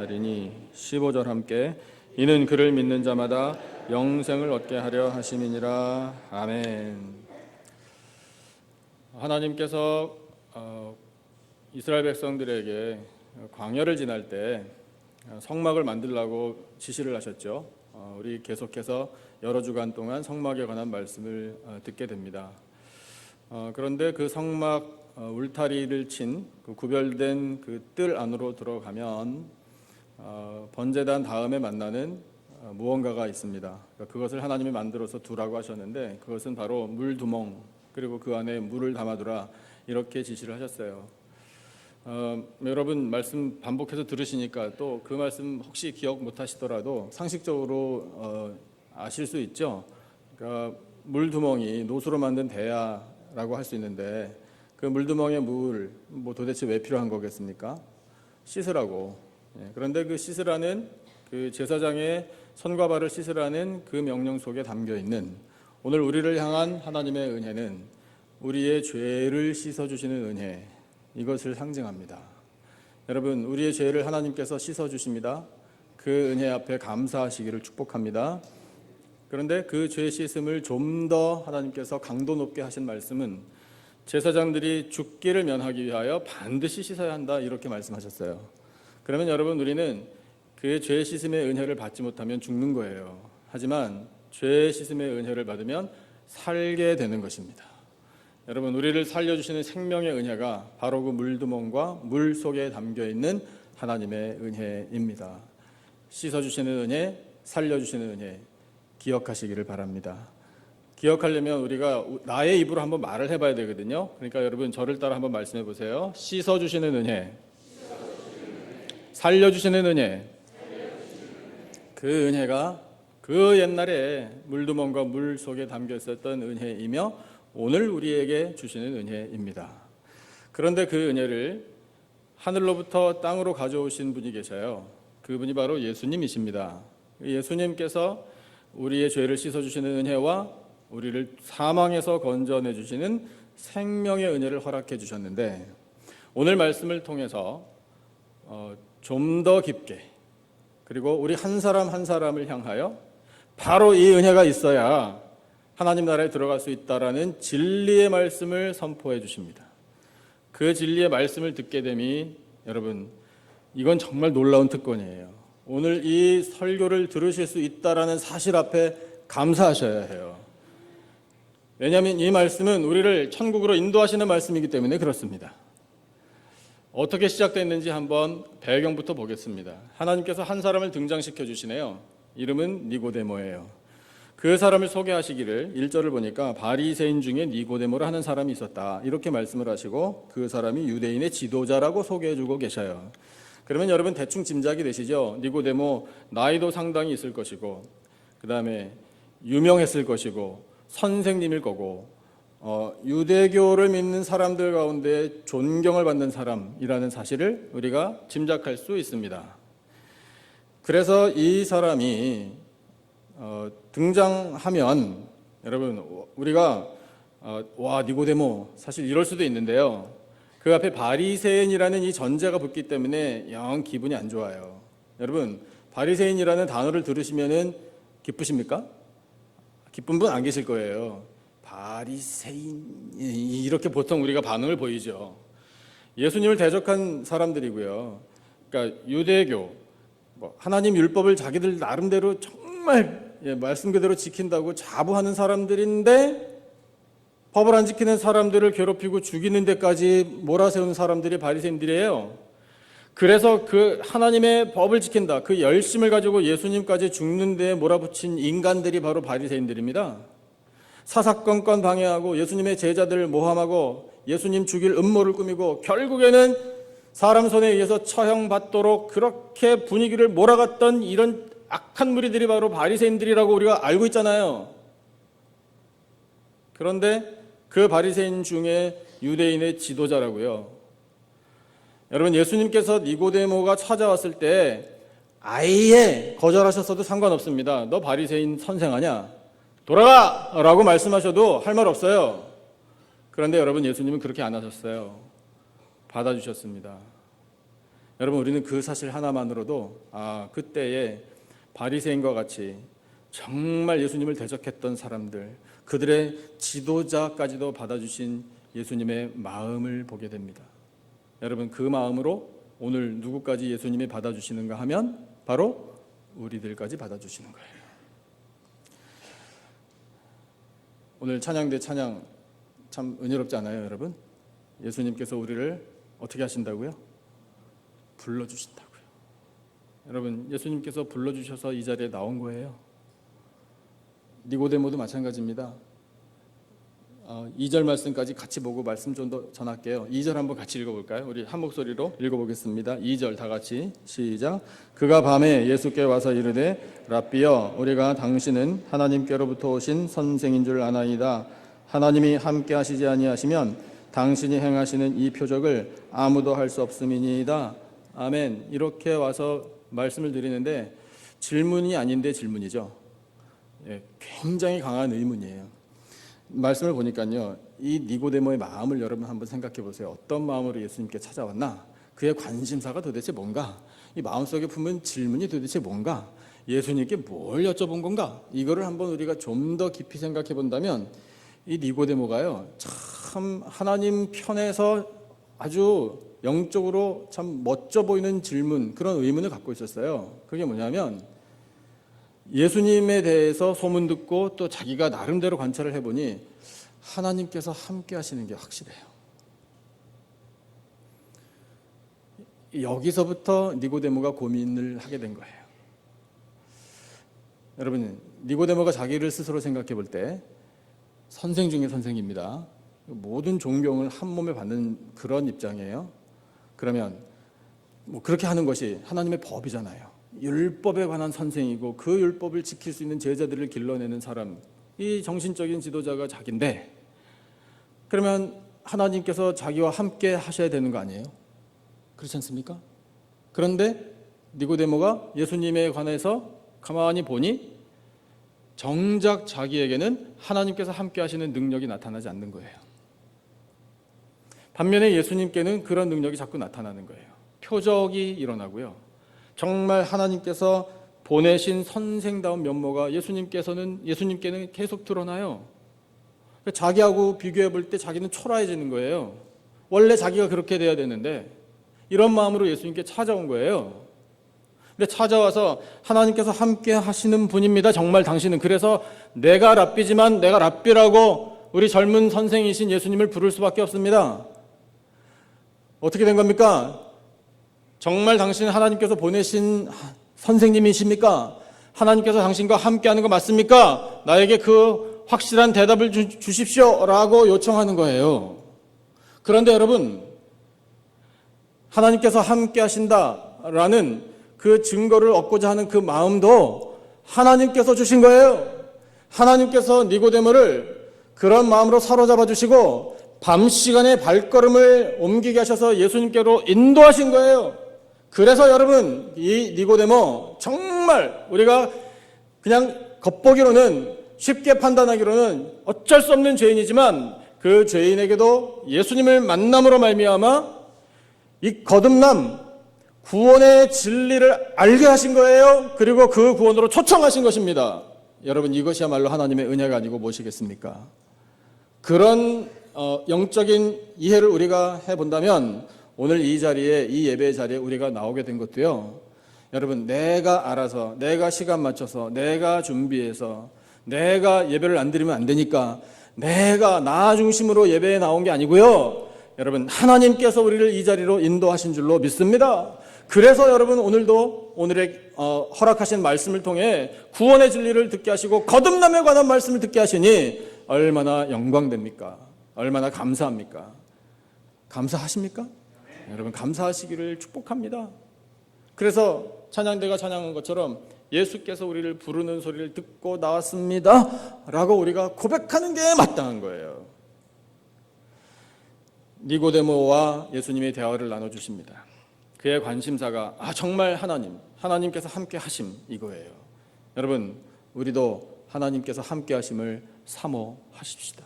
하리니 15절 함께 이는 그를 믿는 자마다 영생을 얻게 하려 하심이니라. 아멘. 하나님께서 이스라엘 백성들에게 광야를 지날 때 성막을 만들라고 지시를 하셨죠. 우리 계속해서 여러 주간 동안 성막에 관한 말씀을 듣게 됩니다. 그런데 그 성막 울타리를 친 그 구별된 그 뜰 안으로 들어가면 번제단 다음에 만나는 무언가가 있습니다. 그것을 하나님이 만들어서 두라고 하셨는데 그것은 바로 물두멍, 그리고 그 안에 물을 담아두라, 이렇게 지시를 하셨어요. 여러분 말씀 반복해서 들으시니까 또 그 말씀 혹시 기억 못하시더라도 상식적으로 아실 수 있죠. 그러니까 물두멍이 노수로 만든 대야라고 할 수 있는데 그 물두멍의 물 도대체 왜 필요한 거겠습니까? 씻으라고. 그런데 그 씻으라는 그 제사장의 손과 발을 씻으라는 그 명령 속에 담겨 있는 오늘 우리를 향한 하나님의 은혜는 우리의 죄를 씻어주시는 은혜, 이것을 상징합니다. 여러분, 우리의 죄를 하나님께서 씻어주십니다. 그 은혜 앞에 감사하시기를 축복합니다. 그런데 그 죄 씻음을 좀 더 하나님께서 강도 높게 하신 말씀은 제사장들이 죽기를 면하기 위하여 반드시 씻어야 한다, 이렇게 말씀하셨어요. 그러면 여러분, 우리는 그 죄 씻음의 은혜를 받지 못하면 죽는 거예요. 하지만 죄 씻음의 은혜를 받으면 살게 되는 것입니다. 여러분, 우리를 살려주시는 생명의 은혜가 바로 그 물두멍과 물 속에 담겨있는 하나님의 은혜입니다. 씻어주시는 은혜, 살려주시는 은혜, 기억하시기를 바랍니다. 기억하려면 우리가 나의 입으로 한번 말을 해봐야 되거든요. 그러니까 여러분, 저를 따라 한번 말씀해 보세요. 씻어주시는 은혜, 살려주시는 은혜. 그 은혜가 그 옛날에 물두멍과 물 속에 담겨 있었던 은혜이며 오늘 우리에게 주시는 은혜입니다. 그런데 그 은혜를 하늘로부터 땅으로 가져오신 분이 계셔요. 그분이 바로 예수님이십니다. 예수님께서 우리의 죄를 씻어주시는 은혜와 우리를 사망에서 건져내 주시는 생명의 은혜를 허락해 주셨는데 오늘 말씀을 통해서 좀 더 깊게, 그리고 우리 한 사람 한 사람을 향하여 바로 이 은혜가 있어야 하나님 나라에 들어갈 수 있다라는 진리의 말씀을 선포해 주십니다. 그 진리의 말씀을 듣게 되니 여러분, 이건 정말 놀라운 특권이에요. 오늘 이 설교를 들으실 수 있다라는 사실 앞에 감사하셔야 해요. 왜냐하면 이 말씀은 우리를 천국으로 인도하시는 말씀이기 때문에 그렇습니다. 어떻게 시작됐는지 한번 배경부터 보겠습니다. 하나님께서 한 사람을 등장시켜 주시네요. 이름은 니고데모예요. 그 사람을 소개하시기를 1절을 보니까 바리새인 중에 니고데모라 하는 사람이 있었다, 이렇게 말씀을 하시고 그 사람이 유대인의 지도자라고 소개해주고 계셔요. 그러면 여러분 대충 짐작이 되시죠? 니고데모 나이도 상당히 있을 것이고 그 다음에 유명했을 것이고 선생님일 거고 유대교를 믿는 사람들 가운데 존경을 받는 사람이라는 사실을 우리가 짐작할 수 있습니다. 그래서 이 사람이 등장하면 여러분, 우리가 와, 니고데모, 사실 이럴 수도 있는데요. 그 앞에 바리새인이라는 이 전제가 붙기 때문에 영 기분이 안 좋아요. 여러분, 바리새인이라는 단어를 들으시면은 기쁘십니까? 기쁜 분 안 계실 거예요. 바리새인, 이렇게 보통 우리가 반응을 보이죠. 예수님을 대적한 사람들이고요. 그러니까 유대교, 하나님 율법을 자기들 나름대로 정말 말씀 그대로 지킨다고 자부하는 사람들인데 법을 안 지키는 사람들을 괴롭히고 죽이는 데까지 몰아세우는 사람들이 바리새인들이에요. 그래서 그 하나님의 법을 지킨다, 그 열심을 가지고 예수님까지 죽는 데에 몰아붙인 인간들이 바로 바리새인들입니다. 사사건건 방해하고 예수님의 제자들을 모함하고 예수님 죽일 음모를 꾸미고 결국에는 사람 손에 의해서 처형받도록 그렇게 분위기를 몰아갔던 이런 악한 무리들이 바로 바리새인들이라고 우리가 알고 있잖아요. 그런데 그 바리새인 중에 유대인의 지도자라고요. 여러분, 예수님께서 니고데모가 찾아왔을 때 아예 거절하셨어도 상관없습니다. 너 바리새인 선생 아냐? 돌아가! 라고 말씀하셔도 할 말 없어요. 그런데 여러분, 예수님은 그렇게 안 하셨어요. 받아주셨습니다. 여러분, 우리는 그 사실 하나만으로도 그때에 바리새인과 같이 정말 예수님을 대적했던 사람들, 그들의 지도자까지도 받아주신 예수님의 마음을 보게 됩니다. 여러분, 그 마음으로 오늘 누구까지 예수님이 받아주시는가 하면 바로 우리들까지 받아주시는 거예요. 오늘 찬양대 찬양 참 은혜롭지 않아요, 여러분? 예수님께서 우리를 어떻게 하신다고요? 불러주신다고요. 여러분, 예수님께서 불러주셔서 이 자리에 나온 거예요. 니고데모도 마찬가지입니다. 2절 말씀까지 같이 보고 말씀 좀 더 전할게요. 2절 한번 같이 읽어볼까요? 우리 한 목소리로 읽어보겠습니다. 2절 다 같이 시작. 그가 밤에 예수께 와서 이르되 랍비여, 우리가 당신은 하나님께로부터 오신 선생인 줄 아나이다. 하나님이 함께 하시지 아니하시면 당신이 행하시는 이 표적을 아무도 할 수 없음이니이다. 아멘. 이렇게 와서 말씀을 드리는데 질문이 아닌데 질문이죠. 굉장히 강한 의문이에요. 말씀을 보니까요, 이 니고데모의 마음을 여러분 한번 생각해 보세요. 어떤 마음으로 예수님께 찾아왔나? 그의 관심사가 도대체 뭔가? 이 마음속에 품은 질문이 도대체 뭔가? 예수님께 뭘 여쭤본 건가? 이거를 한번 우리가 좀 더 깊이 생각해 본다면 이 니고데모가요, 참 하나님 편에서 아주 영적으로 참 멋져 보이는 질문, 그런 의문을 갖고 있었어요. 그게 뭐냐면 예수님에 대해서 소문 듣고 또 자기가 나름대로 관찰을 해보니 하나님께서 함께 하시는 게 확실해요. 여기서부터 니고데모가 고민을 하게 된 거예요. 여러분, 니고데모가 자기를 스스로 생각해 볼 때 선생 중에 선생입니다. 모든 존경을 한 몸에 받는 그런 입장이에요. 그러면 그렇게 하는 것이 하나님의 법이잖아요. 율법에 관한 선생이고 그 율법을 지킬 수 있는 제자들을 길러내는 사람, 이 정신적인 지도자가 자기인데, 그러면 하나님께서 자기와 함께 하셔야 되는 거 아니에요? 그렇지 않습니까? 그런데 니고데모가 예수님에 관해서 가만히 보니 정작 자기에게는 하나님께서 함께 하시는 능력이 나타나지 않는 거예요. 반면에 예수님께는 그런 능력이 자꾸 나타나는 거예요. 표적이 일어나고요. 정말 하나님께서 보내신 선생다운 면모가 예수님께는 계속 드러나요. 자기하고 비교해 볼 때 자기는 초라해지는 거예요. 원래 자기가 그렇게 돼야 되는데 이런 마음으로 예수님께 찾아온 거예요. 근데 찾아와서 하나님께서 함께 하시는 분입니다. 정말 당신은. 그래서 내가 랍비지만 내가 랍비라고 우리 젊은 선생이신 예수님을 부를 수밖에 없습니다. 어떻게 된 겁니까? 정말 당신은 하나님께서 보내신 선생님이십니까? 하나님께서 당신과 함께하는 거 맞습니까? 나에게 그 확실한 대답을 주십시오라고 요청하는 거예요. 그런데 여러분, 하나님께서 함께하신다라는 그 증거를 얻고자 하는 그 마음도 하나님께서 주신 거예요. 하나님께서 니고데모를 그런 마음으로 사로잡아 주시고 밤 시간에 발걸음을 옮기게 하셔서 예수님께로 인도하신 거예요. 그래서 여러분, 이 니고데모 정말 우리가 그냥 겉보기로는 쉽게 판단하기로는 어쩔 수 없는 죄인이지만 그 죄인에게도 예수님을 만남으로 말미암아 이 거듭남, 구원의 진리를 알게 하신 거예요. 그리고 그 구원으로 초청하신 것입니다. 여러분, 이것이야말로 하나님의 은혜가 아니고 무엇이겠습니까? 그런 영적인 이해를 우리가 해본다면 오늘 이 자리에, 이 예배 자리에 우리가 나오게 된 것도요, 여러분, 내가 알아서, 내가 시간 맞춰서, 내가 준비해서, 내가 예배를 안 드리면 안 되니까 내가 나 중심으로 예배에 나온 게 아니고요, 여러분, 하나님께서 우리를 이 자리로 인도하신 줄로 믿습니다. 그래서 여러분, 오늘도 오늘의 허락하신 말씀을 통해 구원의 진리를 듣게 하시고 거듭남에 관한 말씀을 듣게 하시니 얼마나 영광됩니까? 얼마나 감사합니까? 감사하십니까? 여러분, 감사하시기를 축복합니다. 그래서 찬양대가 찬양한 것처럼 예수께서 우리를 부르는 소리를 듣고 나왔습니다 라고 우리가 고백하는 게 마땅한 거예요. 니고데모와 예수님의 대화를 나눠주십니다. 그의 관심사가 정말 하나님께서 함께 하심, 이거예요. 여러분, 우리도 하나님께서 함께 하심을 사모하십시다.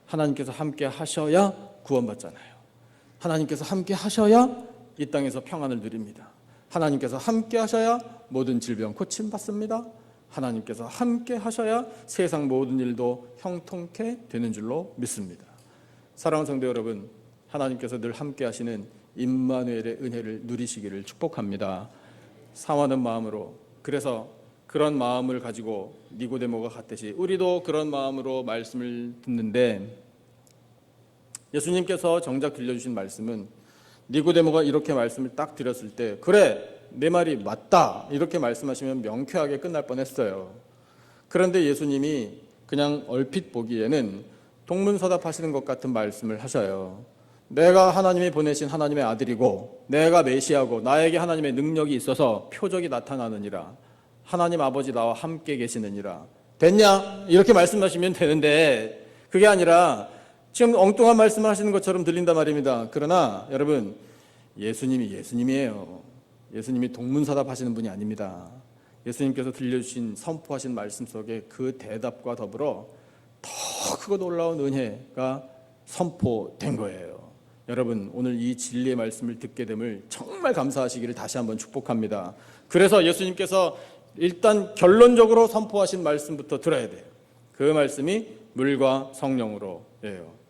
하나님께서 함께 하셔야 구원받잖아요. 하나님께서 함께 하셔야 이 땅에서 평안을 누립니다. 하나님께서 함께 하셔야 모든 질병 고침받습니다. 하나님께서 함께 하셔야 세상 모든 일도 형통케 되는 줄로 믿습니다. 사랑하는 성도 여러분, 하나님께서 늘 함께 하시는 임마누엘의 은혜를 누리시기를 축복합니다. 사모하는 마음으로, 그래서 그런 마음을 가지고 니고데모가 갔듯이 우리도 그런 마음으로 말씀을 듣는데, 예수님께서 정작 들려주신 말씀은 니고데모가 이렇게 말씀을 딱 드렸을 때 그래 내 말이 맞다 이렇게 말씀하시면 명쾌하게 끝날 뻔했어요. 그런데 예수님이 그냥 얼핏 보기에는 동문서답하시는 것 같은 말씀을 하셔요. 내가 하나님이 보내신 하나님의 아들이고 내가 메시아고 나에게 하나님의 능력이 있어서 표적이 나타나느니라. 하나님 아버지 나와 함께 계시느니라. 됐냐? 이렇게 말씀하시면 되는데 그게 아니라 지금 엉뚱한 말씀을 하시는 것처럼 들린단 말입니다. 그러나 여러분, 예수님이 예수님이에요. 예수님이 동문서답하시는 분이 아닙니다. 예수님께서 들려주신 선포하신 말씀 속에 그 대답과 더불어 더 크고 놀라운 은혜가 선포된 거예요. 여러분, 오늘 이 진리의 말씀을 듣게 됨을 정말 감사하시기를 다시 한번 축복합니다. 그래서 예수님께서 일단 결론적으로 선포하신 말씀부터 들어야 돼요. 그 말씀이 물과 성령으로예요.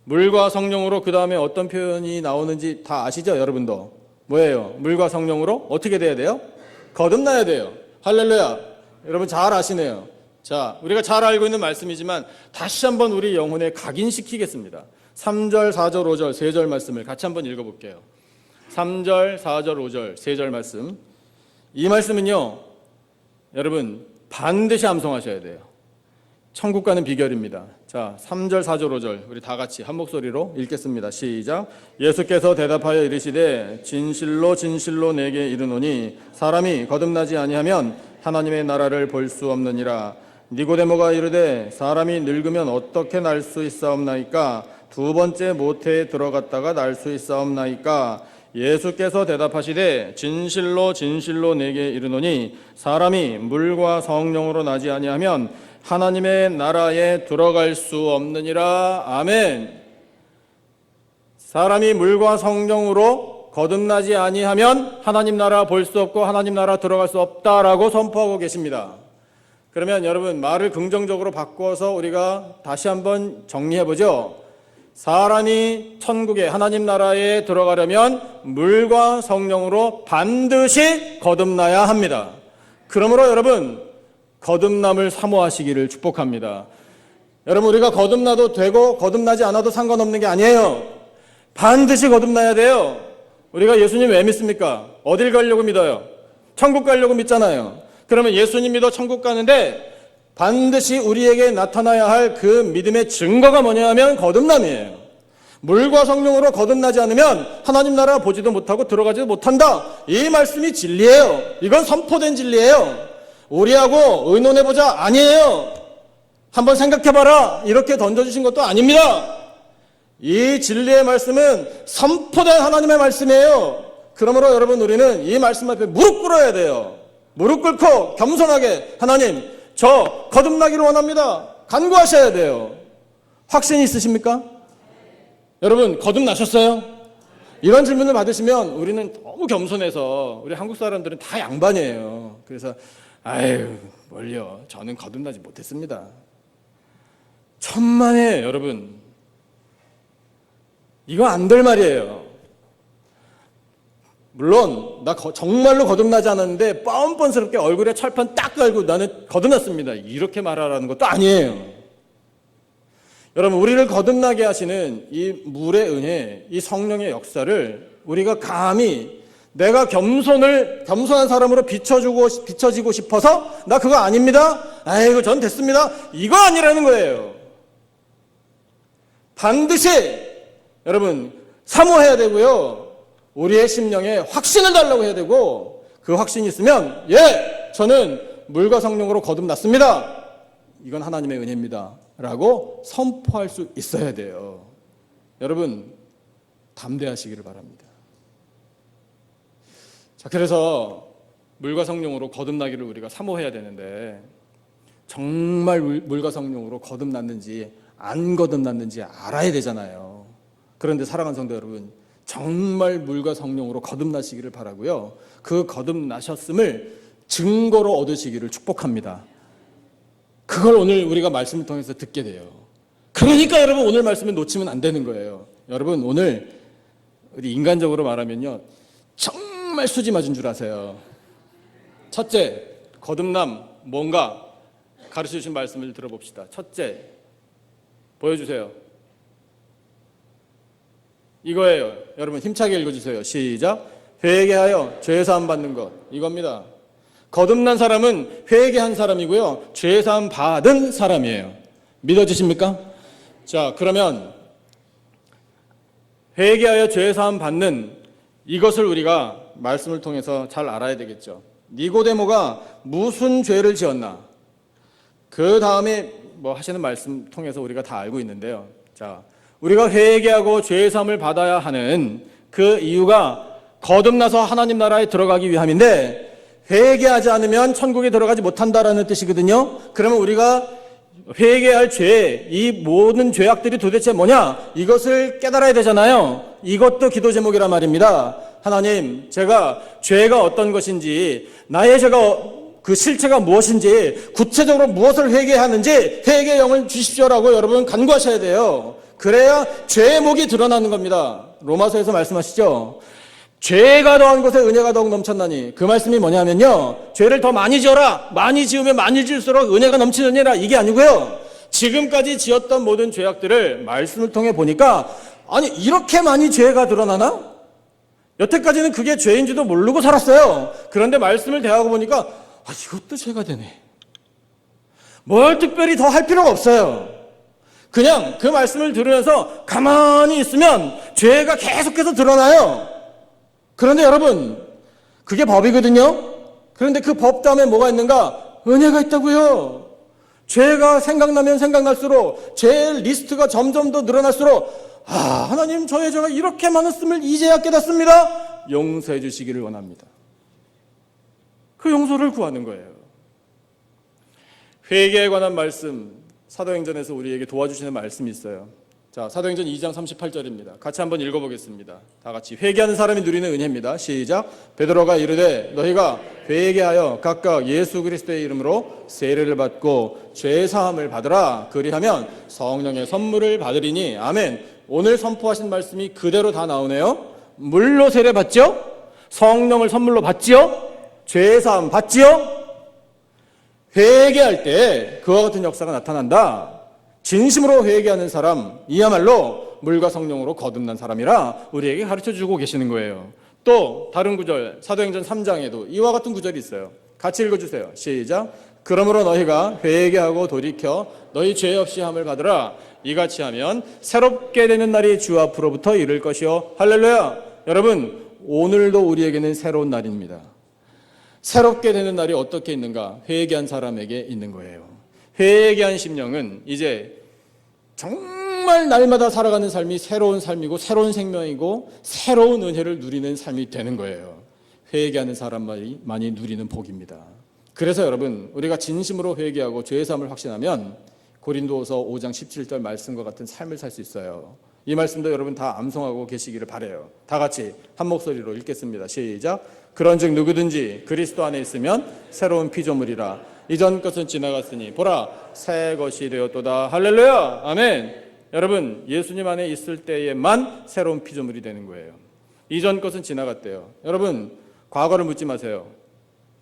물과 성령으로 그 다음에 어떤 표현이 나오는지 다 아시죠? 여러분도 뭐예요? 물과 성령으로 어떻게 돼야 돼요? 거듭나야 돼요. 할렐루야. 여러분 잘 아시네요. 자, 우리가 잘 알고 있는 말씀이지만 다시 한번 우리 영혼에 각인시키겠습니다. 3절, 4절, 5절, 3절 말씀을 같이 한번 읽어볼게요. 3절, 4절, 5절, 3절 말씀. 이 말씀은요, 여러분 반드시 암송하셔야 돼요. 천국 가는 비결입니다. 자, 3절, 4절, 5절 우리 다 같이 한 목소리로 읽겠습니다. 시작. 예수께서 대답하여 이르시되 진실로 진실로 내게 이르노니 사람이 거듭나지 아니하면 하나님의 나라를 볼 수 없느니라. 니고데모가 이르되 사람이 늙으면 어떻게 날 수 있사옵나이까? 두 번째 모태에 들어갔다가 날 수 있사옵나이까? 예수께서 대답하시되 진실로 진실로 내게 이르노니 사람이 물과 성령으로 나지 아니하면 하나님의 나라에 들어갈 수 없느니라. 아멘. 사람이 물과 성령으로 거듭나지 아니하면 하나님 나라 볼 수 없고 하나님 나라 들어갈 수 없다라고 선포하고 계십니다. 그러면 여러분 말을 긍정적으로 바꿔서 우리가 다시 한번 정리해보죠. 사람이 천국에 하나님 나라에 들어가려면 물과 성령으로 반드시 거듭나야 합니다. 그러므로 여러분 거듭남을 사모하시기를 축복합니다. 여러분 우리가 거듭나도 되고 거듭나지 않아도 상관없는 게 아니에요. 반드시 거듭나야 돼요. 우리가 예수님 왜 믿습니까? 어딜 가려고 믿어요? 천국 가려고 믿잖아요. 그러면 예수님 믿어 천국 가는데 반드시 우리에게 나타나야 할 그 믿음의 증거가 뭐냐 하면 거듭남이에요. 물과 성령으로 거듭나지 않으면 하나님 나라 보지도 못하고 들어가지도 못한다. 이 말씀이 진리예요. 이건 선포된 진리예요. 우리하고 의논해보자 아니에요. 한번 생각해봐라 이렇게 던져주신 것도 아닙니다. 이 진리의 말씀은 선포된 하나님의 말씀이에요. 그러므로 여러분 우리는 이 말씀 앞에 무릎 꿇어야 돼요. 무릎 꿇고 겸손하게 하나님 저 거듭나기를 원합니다. 간구하셔야 돼요. 확신이 있으십니까? 여러분 거듭나셨어요? 이런 질문을 받으시면 우리는 너무 겸손해서 우리 한국 사람들은 다 양반이에요. 그래서 아유 뭘요, 저는 거듭나지 못했습니다. 천만에 여러분 이거 안 될 말이에요. 물론 나 정말로 거듭나지 않았는데 뻔뻔스럽게 얼굴에 철판 딱 깔고 나는 거듭났습니다 이렇게 말하라는 것도 아니에요. 여러분 우리를 거듭나게 하시는 이 물의 은혜, 이 성령의 역사를 우리가 감히 내가 겸손한 사람으로 비춰지고 싶어서 나 그거 아닙니다. 아이고 전 됐습니다. 이거 아니라는 거예요. 반드시 여러분 사모해야 되고요. 우리의 심령에 확신을 달라고 해야 되고 그 확신이 있으면 예, 저는 물과 성령으로 거듭났습니다. 이건 하나님의 은혜입니다. 라고 선포할 수 있어야 돼요. 여러분 담대하시기를 바랍니다. 자, 그래서 물과 성령으로 거듭나기를 우리가 사모해야 되는데 정말 물과 성령으로 거듭났는지 안 거듭났는지 알아야 되잖아요. 그런데 사랑하는 성도 여러분, 정말 물과 성령으로 거듭나시기를 바라고요. 그 거듭나셨음을 증거로 얻으시기를 축복합니다. 그걸 오늘 우리가 말씀을 통해서 듣게 돼요. 그러니까 여러분 오늘 말씀을 놓치면 안 되는 거예요. 여러분 오늘 우리 인간적으로 말하면요, 정말 수지 맞은 줄 아세요. 첫째, 거듭남 뭔가 가르쳐 주신 말씀을 들어봅시다. 첫째, 보여주세요. 이거예요. 여러분 힘차게 읽어주세요. 시작. 회개하여 죄사함 받는 것. 이겁니다. 거듭난 사람은 회개한 사람이고요, 죄사함 받은 사람이에요. 믿어지십니까? 자, 그러면 회개하여 죄사함 받는 이것을 우리가 말씀을 통해서 잘 알아야 되겠죠. 니고데모가 무슨 죄를 지었나? 그 다음에 뭐 하시는 말씀 통해서 우리가 다 알고 있는데요. 자, 우리가 회개하고 죄사함을 받아야 하는 그 이유가 거듭나서 하나님 나라에 들어가기 위함인데, 회개하지 않으면 천국에 들어가지 못한다라는 뜻이거든요. 그러면 우리가 회개할 죄, 이 모든 죄악들이 도대체 뭐냐? 이것을 깨달아야 되잖아요. 이것도 기도 제목이란 말입니다. 하나님, 제가 죄가 어떤 것인지, 나의 죄가 그 실체가 무엇인지, 구체적으로 무엇을 회개해야 하는지 회개의 영을 주십시오라고 여러분 간구하셔야 돼요. 그래야 죄의 목이 드러나는 겁니다. 로마서에서 말씀하시죠. 죄가 더한 곳에 은혜가 더욱 넘쳤나니, 그 말씀이 뭐냐면요, 죄를 더 많이 지어라, 많이 지으면 많이 지을수록 은혜가 넘치느니라, 이게 아니고요, 지금까지 지었던 모든 죄악들을 말씀을 통해 보니까, 아니 이렇게 많이 죄가 드러나나? 여태까지는 그게 죄인지도 모르고 살았어요. 그런데 말씀을 대하고 보니까 이것도 죄가 되네. 뭘 특별히 더 할 필요가 없어요. 그냥 그 말씀을 들으면서 가만히 있으면 죄가 계속해서 드러나요. 그런데 여러분, 그게 법이거든요. 그런데 그 법 다음에 뭐가 있는가? 은혜가 있다고요. 죄가 생각나면 생각날수록 죄 리스트가 점점 더 늘어날수록, 하나님, 저의 죄가 이렇게 많았음을 이제야 깨닫습니다. 용서해 주시기를 원합니다. 그 용서를 구하는 거예요. 회개에 관한 말씀, 사도행전에서 우리에게 도와주시는 말씀이 있어요. 자, 사도행전 2장 38절입니다. 같이 한번 읽어보겠습니다. 다 같이. 회개하는 사람이 누리는 은혜입니다. 시작. 베드로가 이르되 너희가 회개하여 각각 예수 그리스도의 이름으로 세례를 받고 죄사함을 받으라. 그리하면 성령의 선물을 받으리니. 아멘. 오늘 선포하신 말씀이 그대로 다 나오네요. 물로 세례 받죠? 성령을 선물로 받지요? 죄사함 받지요? 회개할 때 그와 같은 역사가 나타난다. 진심으로 회개하는 사람, 이야말로 물과 성령으로 거듭난 사람이라 우리에게 가르쳐주고 계시는 거예요. 또 다른 구절, 사도행전 3장에도 이와 같은 구절이 있어요. 같이 읽어주세요. 시작. 그러므로 너희가 회개하고 돌이켜 너희 죄 없이 함을 받으라. 이같이 하면 새롭게 되는 날이 주 앞으로부터 이를 것이요. 할렐루야. 여러분, 오늘도 우리에게는 새로운 날입니다. 새롭게 되는 날이 어떻게 있는가? 회개한 사람에게 있는 거예요. 회개한 심령은 이제 정말 날마다 살아가는 삶이 새로운 삶이고 새로운 생명이고 새로운 은혜를 누리는 삶이 되는 거예요. 회개하는 사람만이 누리는 복입니다. 그래서 여러분, 우리가 진심으로 회개하고 죄사함을 확신하면 고린도후서 5장 17절 말씀과 같은 삶을 살 수 있어요. 이 말씀도 여러분 다 암송하고 계시기를 바라요. 다 같이 한 목소리로 읽겠습니다. 시작. 그런즉 누구든지 그리스도 안에 있으면 새로운 피조물이라. 이전 것은 지나갔으니 보라 새 것이 되었도다. 할렐루야. 아멘. 여러분, 예수님 안에 있을 때에만 새로운 피조물이 되는 거예요. 이전 것은 지나갔대요. 여러분, 과거를 묻지 마세요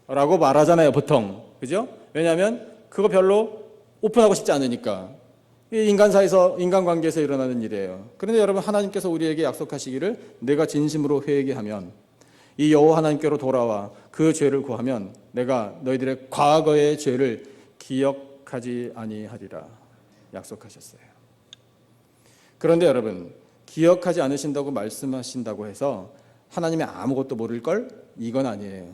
라고 말하잖아요, 보통. 그죠? 왜냐하면 그거 별로 오픈하고 싶지 않으니까. 인간사에서, 인간관계에서 일어나는 일이에요. 그런데 여러분, 하나님께서 우리에게 약속하시기를 내가 진심으로 회개하면, 이 여호와 하나님께로 돌아와 그 죄를 구하면 내가 너희들의 과거의 죄를 기억하지 아니하리라 약속하셨어요. 그런데 여러분, 기억하지 않으신다고 말씀하신다고 해서 하나님이 아무것도 모를 걸? 이건 아니에요.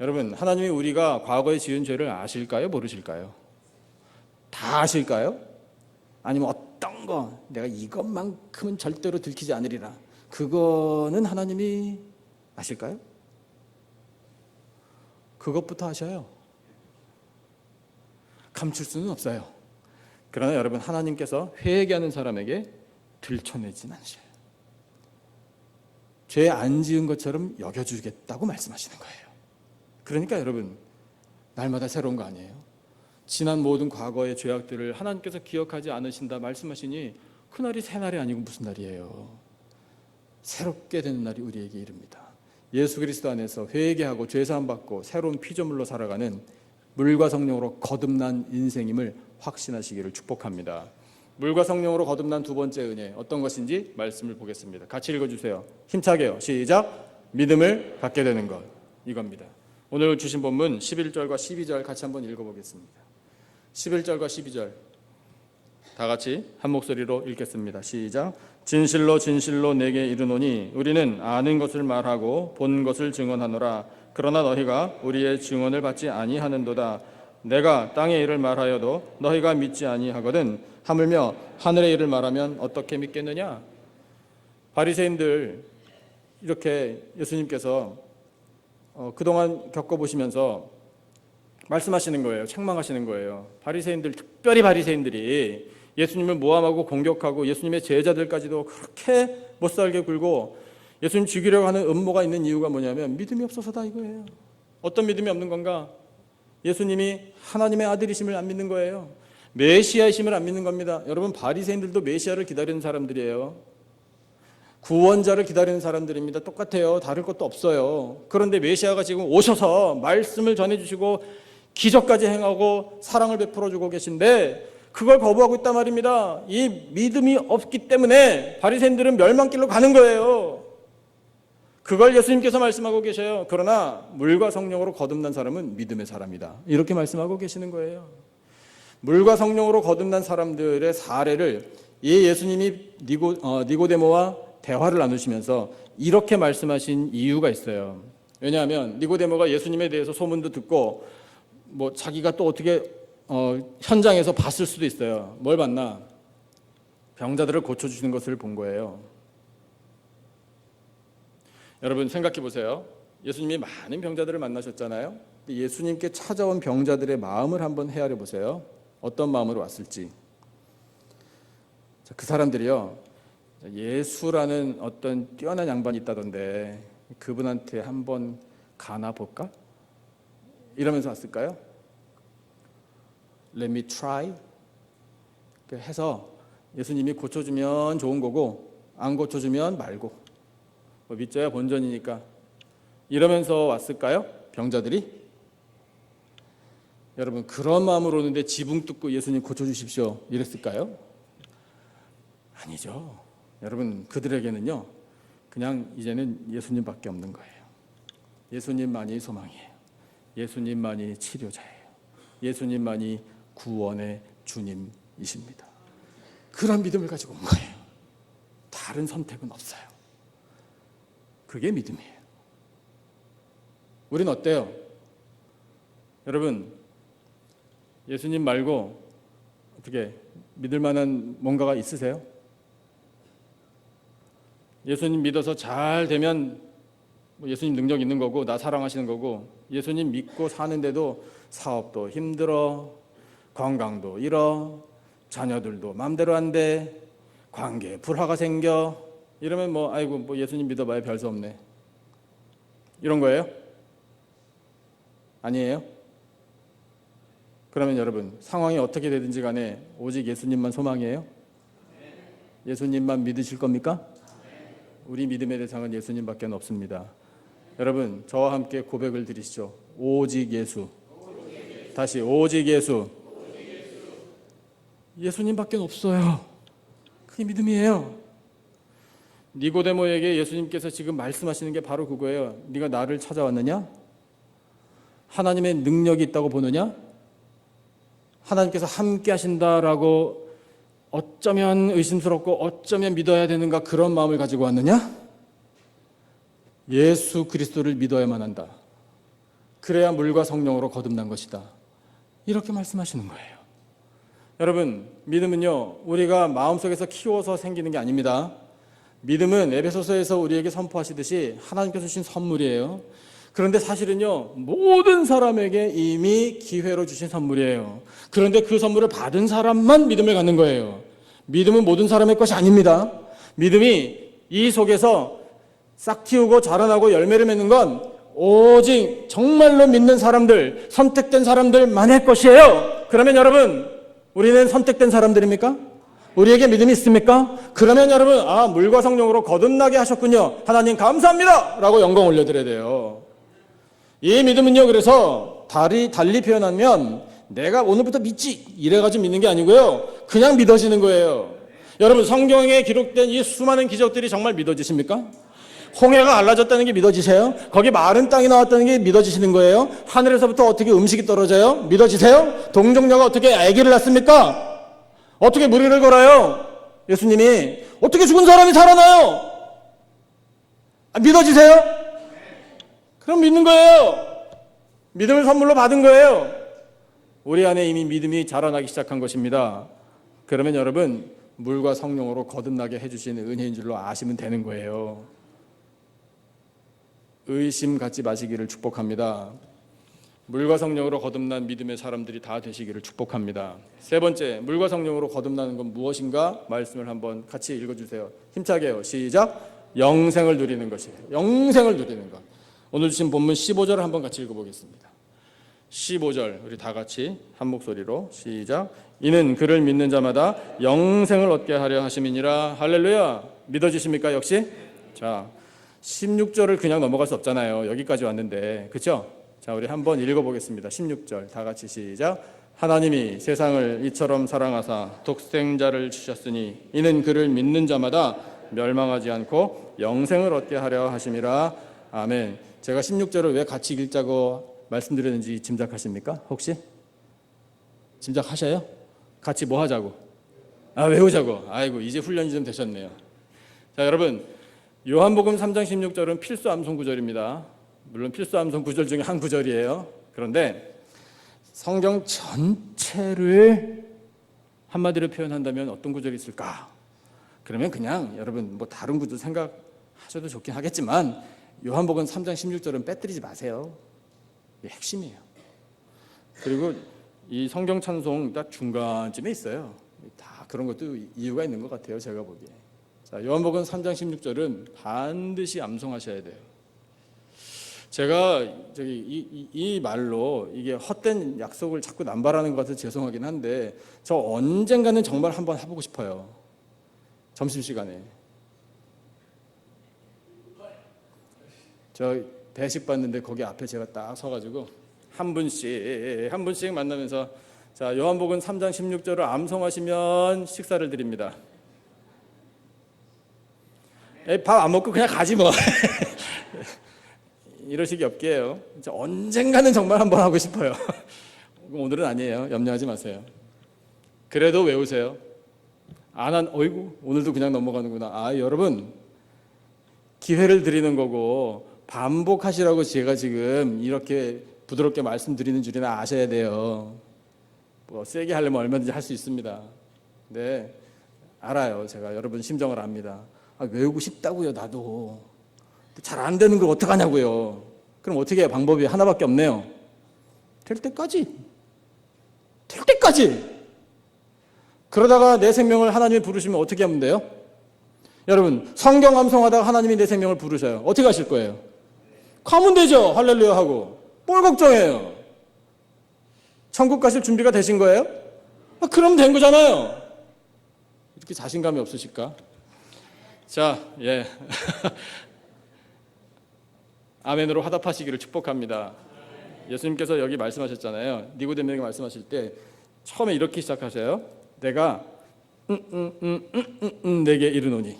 여러분, 하나님이 우리가 과거에 지은 죄를 아실까요? 모르실까요? 다 아실까요? 아니면 어떤 거 내가 이것만큼은 절대로 들키지 않으리라, 그거는 하나님이 아실까요? 그것부터 아셔요. 감출 수는 없어요. 그러나 여러분, 하나님께서 회개하는 사람에게 들춰내진 않으셔요. 죄 안 지은 것처럼 여겨주겠다고 말씀하시는 거예요. 그러니까 여러분, 날마다 새로운 거 아니에요? 지난 모든 과거의 죄악들을 하나님께서 기억하지 않으신다 말씀하시니 그날이 새 날이 아니고 무슨 날이에요? 새롭게 되는 날이 우리에게 이릅니다. 예수 그리스도 안에서 회개하고 죄사함 받고 새로운 피조물로 살아가는 물과 성령으로 거듭난 인생임을 확신하시기를 축복합니다. 물과 성령으로 거듭난 두 번째 은혜 어떤 것인지 말씀을 보겠습니다. 같이 읽어주세요. 힘차게요. 시작. 믿음을 갖게 되는 것, 이겁니다. 오늘 주신 본문 11절과 12절 같이 한번 읽어보겠습니다. 11절과 12절 다 같이 한 목소리로 읽겠습니다. 시작. 진실로 진실로 내게 이르노니 우리는 아는 것을 말하고 본 것을 증언하노라. 그러나 너희가 우리의 증언을 받지 아니하는도다. 내가 땅의 일을 말하여도 너희가 믿지 아니하거든. 하물며 하늘의 일을 말하면 어떻게 믿겠느냐? 바리새인들 이렇게 예수님께서 그동안 겪어보시면서 말씀하시는 거예요. 책망하시는 거예요. 바리새인들, 특별히 바리새인들이 예수님을 모함하고 공격하고 예수님의 제자들까지도 그렇게 못살게 굴고 예수님 죽이려고 하는 음모가 있는 이유가 뭐냐면 믿음이 없어서다 이거예요. 어떤 믿음이 없는 건가? 예수님이 하나님의 아들이심을 안 믿는 거예요. 메시아이심을 안 믿는 겁니다. 여러분, 바리새인들도 메시아를 기다리는 사람들이에요. 구원자를 기다리는 사람들입니다. 똑같아요. 다를 것도 없어요. 그런데 메시아가 지금 오셔서 말씀을 전해주시고 기적까지 행하고 사랑을 베풀어주고 계신데 그걸 거부하고 있단 말입니다. 이 믿음이 없기 때문에 바리새인들은 멸망길로 가는 거예요. 그걸 예수님께서 말씀하고 계셔요. 그러나 물과 성령으로 거듭난 사람은 믿음의 사람이다. 이렇게 말씀하고 계시는 거예요. 물과 성령으로 거듭난 사람들의 사례를 예수님이 니고데모와 대화를 나누시면서 이렇게 말씀하신 이유가 있어요. 왜냐하면 니고데모가 예수님에 대해서 소문도 듣고 자기가 또 어떻게 현장에서 봤을 수도 있어요. 뭘 봤나? 병자들을 고쳐주시는 것을 본 거예요. 여러분 생각해 보세요. 예수님이 많은 병자들을 만나셨잖아요. 예수님께 찾아온 병자들의 마음을 한번 헤아려 보세요. 어떤 마음으로 왔을지. 그 사람들이요, 예수라는 어떤 뛰어난 양반이 있다던데 그분한테 한번 가나 볼까? 이러면서 왔을까요? Let me try 해서 예수님이 고쳐주면 좋은 거고 안 고쳐주면 말고 믿져야 본전이니까 이러면서 왔을까요? 병자들이? 여러분 그런 마음으로 오는데 지붕 뚫고 예수님 고쳐주십시오 이랬을까요? 아니죠. 여러분 그들에게는요 그냥 이제는 예수님밖에 없는 거예요. 예수님만이 소망이에요. 예수님만이 치료자예요. 예수님만이 구원의 주님이십니다. 그런 믿음을 가지고 온 거예요. 다른 선택은 없어요. 그게 믿음이에요. 우린 어때요? 여러분 예수님 말고 어떻게 믿을 만한 뭔가가 있으세요? 예수님 믿어서 잘 되면 예수님 능력 있는 거고 나 사랑하시는 거고 예수님 믿고 사는데도 사업도 힘들어, 건강도 잃어, 자녀들도 마음대로 안 돼, 관계에 불화가 생겨 이러면 아이고 예수님 믿어봐야 별 수 없네 이런 거예요? 아니에요? 그러면 여러분 상황이 어떻게 되든지 간에 오직 예수님만 소망이에요? 예수님만 믿으실 겁니까? 우리 믿음의 대상은 예수님밖에 없습니다. 여러분 저와 함께 고백을 드리시죠. 오직 예수. 다시 오직 예수. 예수님밖에 없어요. 그게 믿음이에요. 니고데모에게 예수님께서 지금 말씀하시는 게 바로 그거예요. 네가 나를 찾아왔느냐? 하나님의 능력이 있다고 보느냐? 하나님께서 함께 하신다라고 어쩌면 의심스럽고 어쩌면 믿어야 되는가 그런 마음을 가지고 왔느냐? 예수 그리스도를 믿어야만 한다. 그래야 물과 성령으로 거듭난 것이다. 이렇게 말씀하시는 거예요. 여러분 믿음은요 우리가 마음속에서 키워서 생기는 게 아닙니다. 믿음은 에베소서에서 우리에게 선포하시듯이 하나님께서 주신 선물이에요. 그런데 사실은요 모든 사람에게 이미 기회로 주신 선물이에요. 그런데 그 선물을 받은 사람만 믿음을 갖는 거예요. 믿음은 모든 사람의 것이 아닙니다. 믿음이 이 속에서 싹 틔우고 자라나고 열매를 맺는 건 오직 정말로 믿는 사람들, 선택된 사람들만의 것이에요. 그러면 여러분, 우리는 선택된 사람들입니까? 우리에게 믿음이 있습니까? 그러면 여러분, 물과 성령으로 거듭나게 하셨군요. 하나님 감사합니다! 라고 영광 올려드려야 돼요. 이 믿음은요, 그래서 달리 표현하면 내가 오늘부터 믿지 이래가지고 믿는 게 아니고요, 그냥 믿어지는 거예요. 여러분, 성경에 기록된 이 수많은 기적들이 정말 믿어지십니까? 홍해가 갈라졌다는 게 믿어지세요? 거기 마른 땅이 나왔다는 게 믿어지시는 거예요? 하늘에서부터 어떻게 음식이 떨어져요? 믿어지세요? 동정녀가 어떻게 아기를 낳습니까? 어떻게 무리를 걸어요? 예수님이 어떻게 죽은 사람이 살아나요? 믿어지세요? 그럼 믿는 거예요. 믿음을 선물로 받은 거예요. 우리 안에 이미 믿음이 자라나기 시작한 것입니다. 그러면 여러분, 물과 성령으로 거듭나게 해주시는 은혜인 줄로 아시면 되는 거예요. 의심 갖지 마시기를 축복합니다. 물과 성령으로 거듭난 믿음의 사람들이 다 되시기를 축복합니다. 세 번째, 물과 성령으로 거듭나는 건 무엇인가? 말씀을 한번 같이 읽어주세요. 힘차게요. 시작. 영생을 누리는 것이에요. 영생을 누리는 것. 오늘 주신 본문 15절을 한번 같이 읽어보겠습니다. 15절 우리 다 같이 한 목소리로 시작. 이는 그를 믿는 자마다 영생을 얻게 하려 하심이니라. 할렐루야. 믿어지십니까? 역시? 자, 16절을 그냥 넘어갈 수 없잖아요. 여기까지 왔는데, 그렇죠? 자, 우리 한번 읽어보겠습니다. 16절 다 같이 시작. 하나님이 세상을 이처럼 사랑하사 독생자를 주셨으니 이는 그를 믿는 자마다 멸망하지 않고 영생을 얻게 하려 하심이라. 아멘. 제가 16절을 왜 같이 읽자고 말씀드렸는지 짐작하십니까? 혹시? 짐작하셔요? 같이 뭐 하자고? 외우자고. 아이고, 이제 훈련이 좀 되셨네요. 자, 여러분, 요한복음 3장 16절은 필수 암송 구절입니다. 물론 필수 암송 구절 중에 한 구절이에요. 그런데 성경 전체를 한마디로 표현한다면 어떤 구절이 있을까? 그러면 그냥 여러분 뭐 다른 구절 생각하셔도 좋긴 하겠지만 요한복음 3장 16절은 빼뜨리지 마세요. 이게 핵심이에요. 그리고 이 성경 찬송 딱 중간쯤에 있어요. 다 그런 것도 이유가 있는 것 같아요. 제가 보기에. 자, 요한복음 3장 16절은 반드시 암송하셔야 돼요. 제가 이 말로 이게 헛된 약속을 자꾸 남발하는 것 같아서 죄송하긴 한데 저 언젠가는 정말 한번 해보고 싶어요. 점심시간에. 저 배식 받는데 거기 앞에 제가 딱 서가지고 한 분씩 만나면서 자, 요한복음 3장 16절을 암송하시면 식사를 드립니다. 밥 안 먹고 그냥 가지 뭐. 이러시기 없게요. 언젠가는 정말 한번 하고 싶어요. 오늘은 아니에요. 염려하지 마세요. 그래도 외우세요. 어이구 오늘도 그냥 넘어가는구나. 여러분 기회를 드리는 거고 반복하시라고 제가 지금 이렇게 부드럽게 말씀드리는 줄이나 아셔야 돼요. 뭐 세게 하려면 얼마든지 할 수 있습니다. 네, 알아요. 제가 여러분 심정을 압니다. 외우고 싶다고요. 나도 잘 안 되는 걸 어떡하냐고요. 그럼 어떻게 해요? 방법이 하나밖에 없네요. 될 때까지. 그러다가 내 생명을 하나님이 부르시면 어떻게 하면 돼요? 여러분 성경 암송하다가 하나님이 내 생명을 부르셔요. 어떻게 하실 거예요? 가면 되죠. 할렐루야 하고. 뭘 걱정해요? 천국 가실 준비가 되신 거예요? 그럼 된 거잖아요. 이렇게 자신감이 없으실까? 자, 예. 아멘으로 화답하시기를 축복합니다. 예수님께서 여기 말씀하셨잖아요. 니고데모에게 말씀하실 때 처음에 이렇게 시작하세요. 내가 내게 이르노니.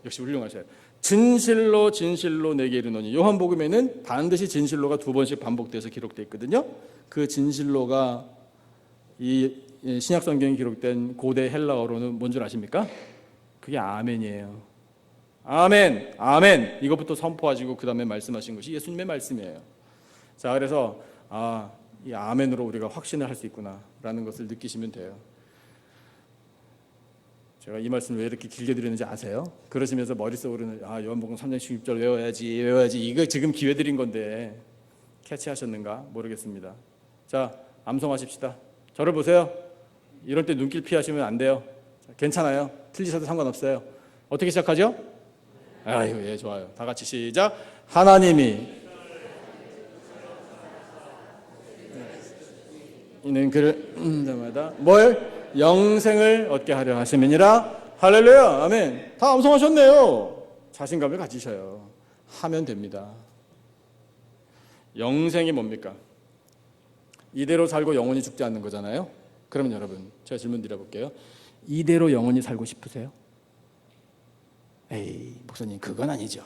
역시 훌륭하셔요. 진실로 내게 이르노니. 요한복음에는 반드시 진실로가 2번씩 반복돼서 기록되어 있거든요. 그 진실로가 이 신약성경에 기록된 고대 헬라어로는 뭔 줄 아십니까? 그게 아멘이에요. 아멘, 아멘. 이것부터 선포하시고 그 다음에 말씀하신 것이 예수님의 말씀이에요. 자, 그래서 이 아멘으로 우리가 확신을 할 수 있구나라는 것을 느끼시면 돼요. 제가 이 말씀을 왜 이렇게 길게 드리는지 아세요? 그러시면서 머릿속으로는 요한복음 3장 16절 외워야지 이거 지금 기회 드린 건데 캐치하셨는가 모르겠습니다. 자, 암송하십시다. 저를 보세요. 이럴 때 눈길 피하시면 안 돼요. 자, 괜찮아요. 틀리셔도 상관없어요. 어떻게 시작하죠? 아유, 예, 좋아요. 다 같이 시작. 하나님이 이는 그를 자마다 뭘? 영생을 얻게 하려 하심이니라. 할렐루야, 아멘. 다 암송하셨네요. 자신감을 가지셔요. 하면 됩니다. 영생이 뭡니까? 이대로 살고 영원히 죽지 않는 거잖아요. 그러면 여러분, 제가 질문 드려볼게요. 이대로 영원히 살고 싶으세요? 에이, 목사님, 그건 아니죠.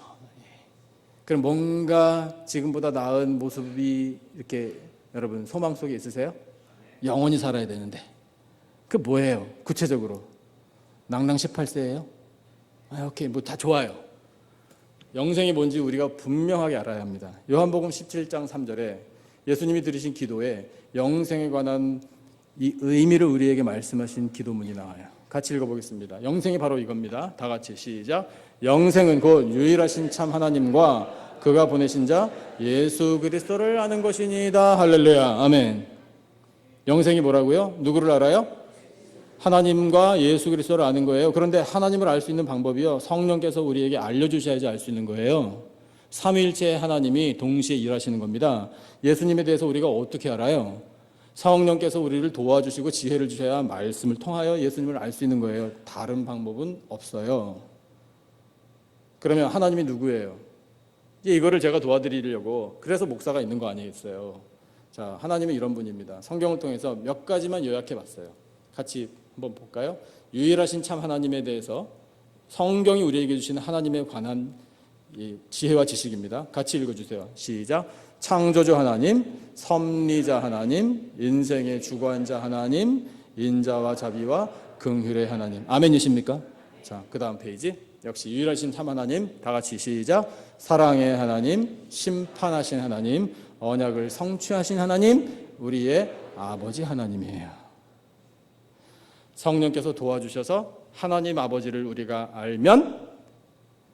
그럼 뭔가 지금보다 나은 모습이 이렇게 여러분 소망 속에 있으세요? 영원히 살아야 되는데. 그 뭐예요? 구체적으로 낭낭 18세예요? 오케이, 뭐 다 좋아요. 영생이 뭔지 우리가 분명하게 알아야 합니다. 요한복음 17장 3절에 예수님이 드리신 기도에 영생에 관한 이 의미를 우리에게 말씀하신 기도문이 나와요. 같이 읽어보겠습니다. 영생이 바로 이겁니다. 다 같이 시작. 영생은 곧 유일하신 참 하나님과 그가 보내신 자 예수 그리스도를 아는 것이니이다. 할렐루야, 아멘. 영생이 뭐라고요? 누구를 알아요? 하나님과 예수 그리스도를 아는 거예요. 그런데 하나님을 알 수 있는 방법이요, 성령께서 우리에게 알려주셔야지 알 수 있는 거예요. 삼위일체의 하나님이 동시에 일하시는 겁니다. 예수님에 대해서 우리가 어떻게 알아요? 성령께서 우리를 도와주시고 지혜를 주셔야 말씀을 통하여 예수님을 알 수 있는 거예요. 다른 방법은 없어요. 그러면 하나님이 누구예요? 이거를 제가 도와드리려고 그래서 목사가 있는 거 아니겠어요? 자, 하나님은 이런 분입니다. 성경을 통해서 몇 가지만 요약해 봤어요. 같이 한번 볼까요? 유일하신 참 하나님에 대해서 성경이 우리에게 주시는 하나님에 관한 이 지혜와 지식입니다. 같이 읽어주세요. 시작. 창조주 하나님, 섭리자 하나님, 인생의 주관자 하나님, 인자와 자비와 긍휼의 하나님. 아멘이십니까? 자, 그 다음 페이지. 역시 유일하신 참 하나님, 다 같이 시작. 사랑의 하나님, 심판하신 하나님, 언약을 성취하신 하나님, 우리의 아버지 하나님이에요. 성령께서 도와주셔서 하나님 아버지를 우리가 알면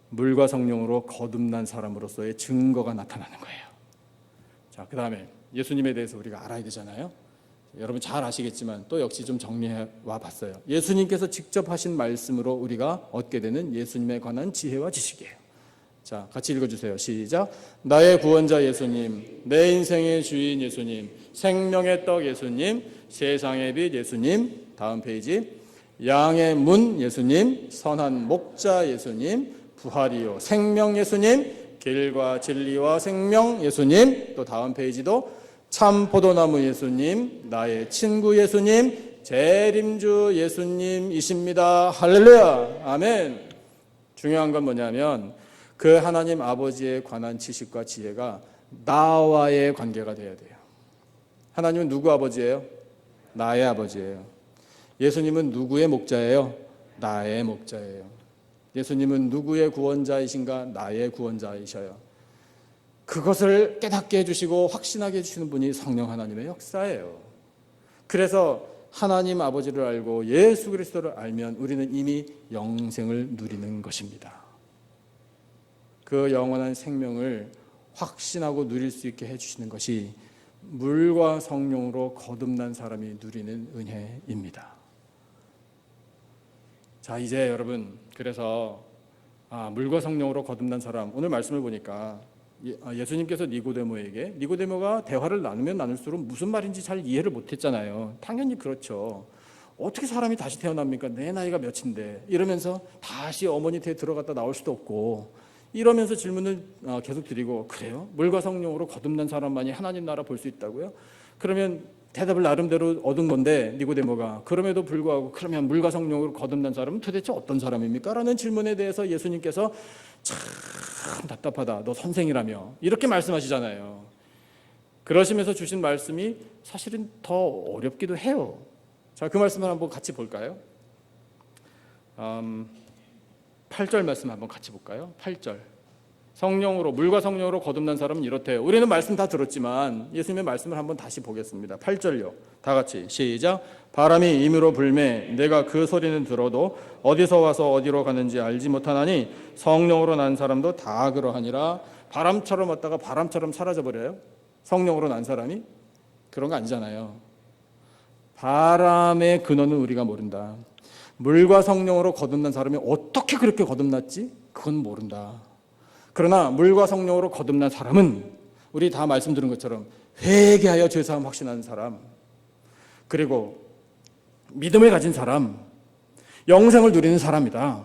물과 성령으로 거듭난 사람으로서의 증거가 나타나는 거예요. 자, 그 다음에 예수님에 대해서 우리가 알아야 되잖아요. 여러분 잘 아시겠지만 또 역시 좀 정리해 와 봤어요. 예수님께서 직접 하신 말씀으로 우리가 얻게 되는 예수님에 관한 지혜와 지식이에요. 자, 같이 읽어주세요. 시작. 나의 구원자 예수님, 내 인생의 주인 예수님, 생명의 떡 예수님, 세상의 빛 예수님. 다음 페이지. 양의 문 예수님, 선한 목자 예수님, 부활이요 생명 예수님, 길과 진리와 생명 예수님. 또 다음 페이지도 참 포도나무 예수님, 나의 친구 예수님, 재림주 예수님이십니다. 할렐루야, 아멘. 중요한 건 뭐냐면 그 하나님 아버지에 관한 지식과 지혜가 나와의 관계가 돼야 돼요. 하나님은 누구 아버지예요? 나의 아버지예요. 예수님은 누구의 목자예요? 나의 목자예요. 예수님은 누구의 구원자이신가? 나의 구원자이셔요. 그것을 깨닫게 해주시고 확신하게 해주시는 분이 성령 하나님의 역사예요. 그래서 하나님 아버지를 알고 예수 그리스도를 알면 우리는 이미 영생을 누리는 것입니다. 그 영원한 생명을 확신하고 누릴 수 있게 해주시는 것이 물과 성령으로 거듭난 사람이 누리는 은혜입니다. 자, 이제 여러분, 그래서 물과 성령으로 거듭난 사람, 오늘 말씀을 보니까 예수님께서 니고데모가 대화를 나누면 나눌수록 무슨 말인지 잘 이해를 못했잖아요. 당연히 그렇죠. 어떻게 사람이 다시 태어납니까? 내 나이가 몇인데 이러면서 다시 어머니 태에 들어갔다 나올 수도 없고, 이러면서 질문을 계속 드리고, 그래요? 물과 성령으로 거듭난 사람만이 하나님 나라 볼 수 있다고요? 그러면 대답을 나름대로 얻은 건데 니고데모가, 그럼에도 불구하고 그러면 물과 성령으로 거듭난 사람은 도대체 어떤 사람입니까? 라는 질문에 대해서 예수님께서 참 답답하다, 너 선생이라며 이렇게 말씀하시잖아요. 그러시면서 주신 말씀이 사실은 더 어렵기도 해요. 자, 그 말씀을 한번 같이 볼까요? 8절 말씀 한번 같이 볼까요? 8절. 성령으로, 물과 성령으로 거듭난 사람은 이렇대요. 우리는 말씀 다 들었지만 예수님의 말씀을 한번 다시 보겠습니다. 8절요. 다 같이 시작. 바람이 임으로 불매 내가 그 소리는 들어도 어디서 와서 어디로 가는지 알지 못하나니 성령으로 난 사람도 다 그러하니라. 바람처럼 왔다가 바람처럼 사라져버려요? 성령으로 난 사람이? 그런 거 아니잖아요. 바람의 근원은 우리가 모른다. 물과 성령으로 거듭난 사람이 어떻게 그렇게 거듭났지? 그건 모른다. 그러나 물과 성령으로 거듭난 사람은 우리 다 말씀 들은 것처럼 회개하여 죄사함 확신하는 사람, 그리고 믿음을 가진 사람, 영생을 누리는 사람이다.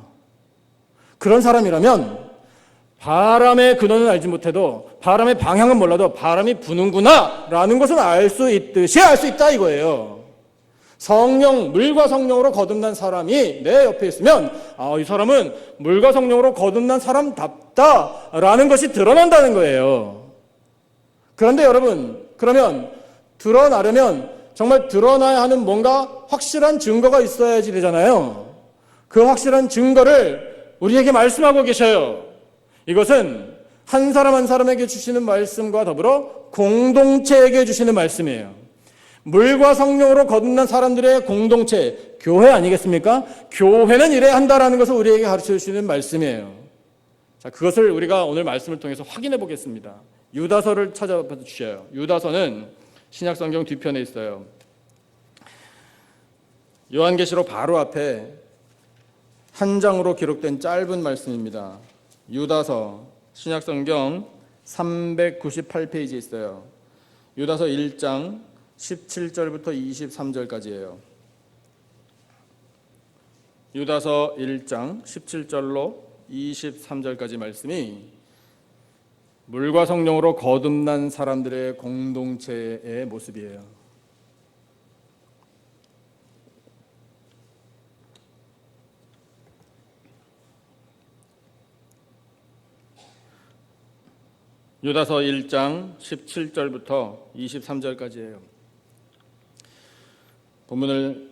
그런 사람이라면 바람의 근원은 알지 못해도 바람의 방향은 몰라도 바람이 부는구나 라는 것은 알 수 있듯이 알 수 있다 이거예요. 성령, 물과 성령으로 거듭난 사람이 내 옆에 있으면 이 사람은 물과 성령으로 거듭난 사람답다라는 것이 드러난다는 거예요. 그런데 여러분, 그러면 드러나려면 정말 드러나야 하는 뭔가 확실한 증거가 있어야지 되잖아요. 그 확실한 증거를 우리에게 말씀하고 계셔요. 이것은 한 사람 한 사람에게 주시는 말씀과 더불어 공동체에게 주시는 말씀이에요. 물과 성령으로 거듭난 사람들의 공동체, 교회 아니겠습니까? 교회는 이래야 한다라는 것을 우리에게 가르쳐 주시는 말씀이에요. 자, 그것을 우리가 오늘 말씀을 통해서 확인해 보겠습니다. 유다서를 찾아봐 주셔요. 유다서는 신약성경 뒤편에 있어요. 요한계시록 바로 앞에 한 장으로 기록된 짧은 말씀입니다. 유다서 신약성경 398페이지에 있어요. 유다서 1장 17절부터 23절까지예요. 유다서 1장 17절로 23절까지 말씀이 물과 성령으로 거듭난 사람들의 공동체의 모습이에요. 유다서 1장 17절부터 23절까지예요. 본문을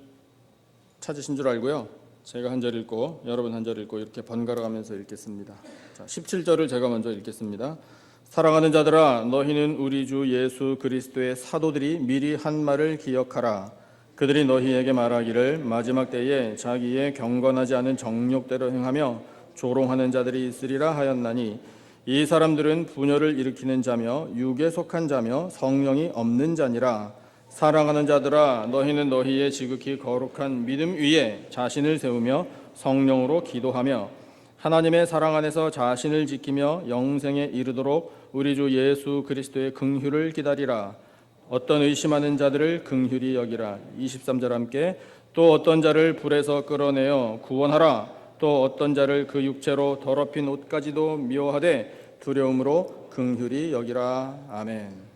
찾으신 줄 알고요. 제가 한 절 읽고 여러분 한 절 읽고 이렇게 번갈아 가면서 읽겠습니다. 자, 17절을 제가 먼저 읽겠습니다. 사랑하는 자들아, 너희는 우리 주 예수 그리스도의 사도들이 미리 한 말을 기억하라. 그들이 너희에게 말하기를 마지막 때에 자기의 경건하지 않은 정욕대로 행하며 조롱하는 자들이 있으리라 하였나니, 이 사람들은 분열을 일으키는 자며 육에 속한 자며 성령이 없는 자니라. 사랑하는 자들아, 너희는 너희의 지극히 거룩한 믿음 위에 자신을 세우며 성령으로 기도하며 하나님의 사랑 안에서 자신을 지키며 영생에 이르도록 우리 주 예수 그리스도의 긍휼을 기다리라. 어떤 의심하는 자들을 긍휼히 여기라. 23절 함께. 또 어떤 자를 불에서 끌어내어 구원하라. 또 어떤 자를 그 육체로 더럽힌 옷까지도 미워하되 두려움으로 긍휼히 여기라. 아멘.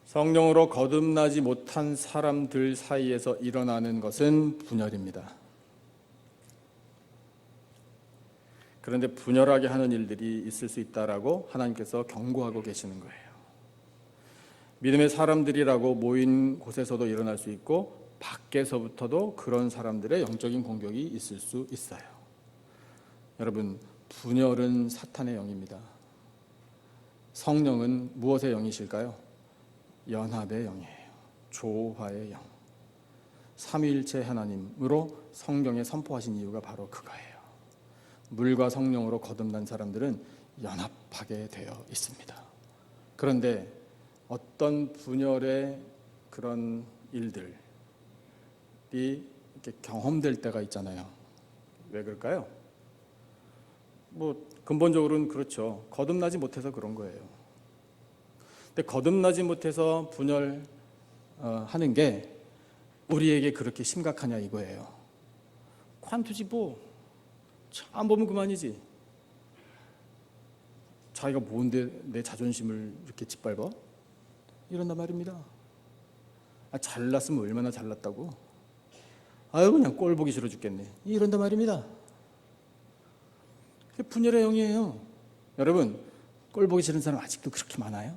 성령으로 거듭나지 못한 사람들 사이에서 일어나는 것은 분열입니다. 그런데 분열하게 하는 일들이 있을 수 있다라고 하나님께서 경고하고 계시는 거예요. 믿음의 사람들이라고 모인 곳에서도 일어날 수 있고 밖에서부터도 그런 사람들의 영적인 공격이 있을 수 있어요. 여러분, 분열은 사탄의 영입니다. 성령은 무엇의 영이실까요? 연합의 영이에요. 조화의 영. 삼위일체 하나님으로 성경에 선포하신 이유가 바로 그거예요. 물과 성령으로 거듭난 사람들은 연합하게 되어 있습니다. 그런데 어떤 분열의 그런 일들이 이렇게 경험될 때가 있잖아요. 왜 그럴까요? 근본적으로는 그렇죠. 거듭나지 못해서 그런 거예요. 근데 거듭나지 못해서 분열하는 게 우리에게 그렇게 심각하냐 이거예요. 관투지 안 보면 그만이지. 자기가 뭔데 내 자존심을 이렇게 짓밟아? 이런단 말입니다. 잘났으면 얼마나 잘났다고? 그냥 꼴 보기 싫어 죽겠네. 이런단 말입니다. 분열의 영이에요. 여러분, 꼴 보기 싫은 사람 아직도 그렇게 많아요?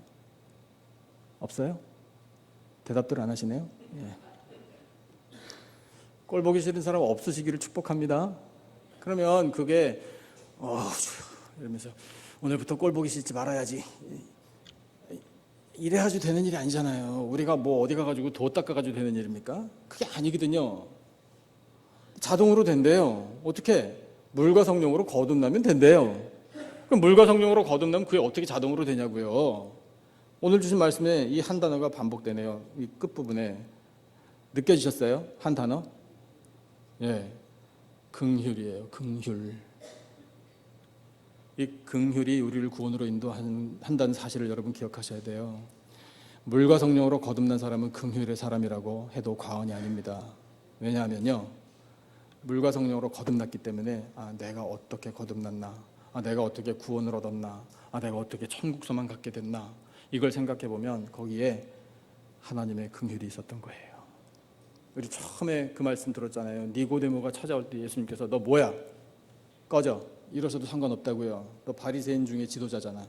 없어요? 대답들 안 하시네요. 예. 꼴 보기 싫은 사람 없으시기를 축복합니다. 그러면 그게 이러면서 오늘부터 꼴 보기 싫지 말아야지. 이래가지고 되는 일이 아니잖아요. 우리가 어디 가가지고 도 닦아가지고 되는 일입니까? 그게 아니거든요. 자동으로 된대요. 어떻게? 물과 성령으로 거듭나면 된대요. 그럼 물과 성령으로 거듭나면 그게 어떻게 자동으로 되냐고요. 오늘 주신 말씀에 이 한 단어가 반복되네요. 이 끝부분에 느껴지셨어요? 한 단어? 예, 긍휼이에요. 긍휼. 이 긍휼이 우리를 구원으로 인도한다는 사실을 여러분 기억하셔야 돼요. 물과 성령으로 거듭난 사람은 긍휼의 사람이라고 해도 과언이 아닙니다. 왜냐하면요, 물과 성령으로 거듭났기 때문에 내가 어떻게 거듭났나, 내가 어떻게 구원을 얻었나, 내가 어떻게 천국 소망 갖게 됐나, 이걸 생각해 보면 거기에 하나님의 긍휼이 있었던 거예요. 우리 처음에 그 말씀 들었잖아요. 니고데모가 찾아올 때 예수님께서 너 뭐야? 꺼져. 이러셔도 상관없다고요. 너 바리새인 중에 지도자잖아.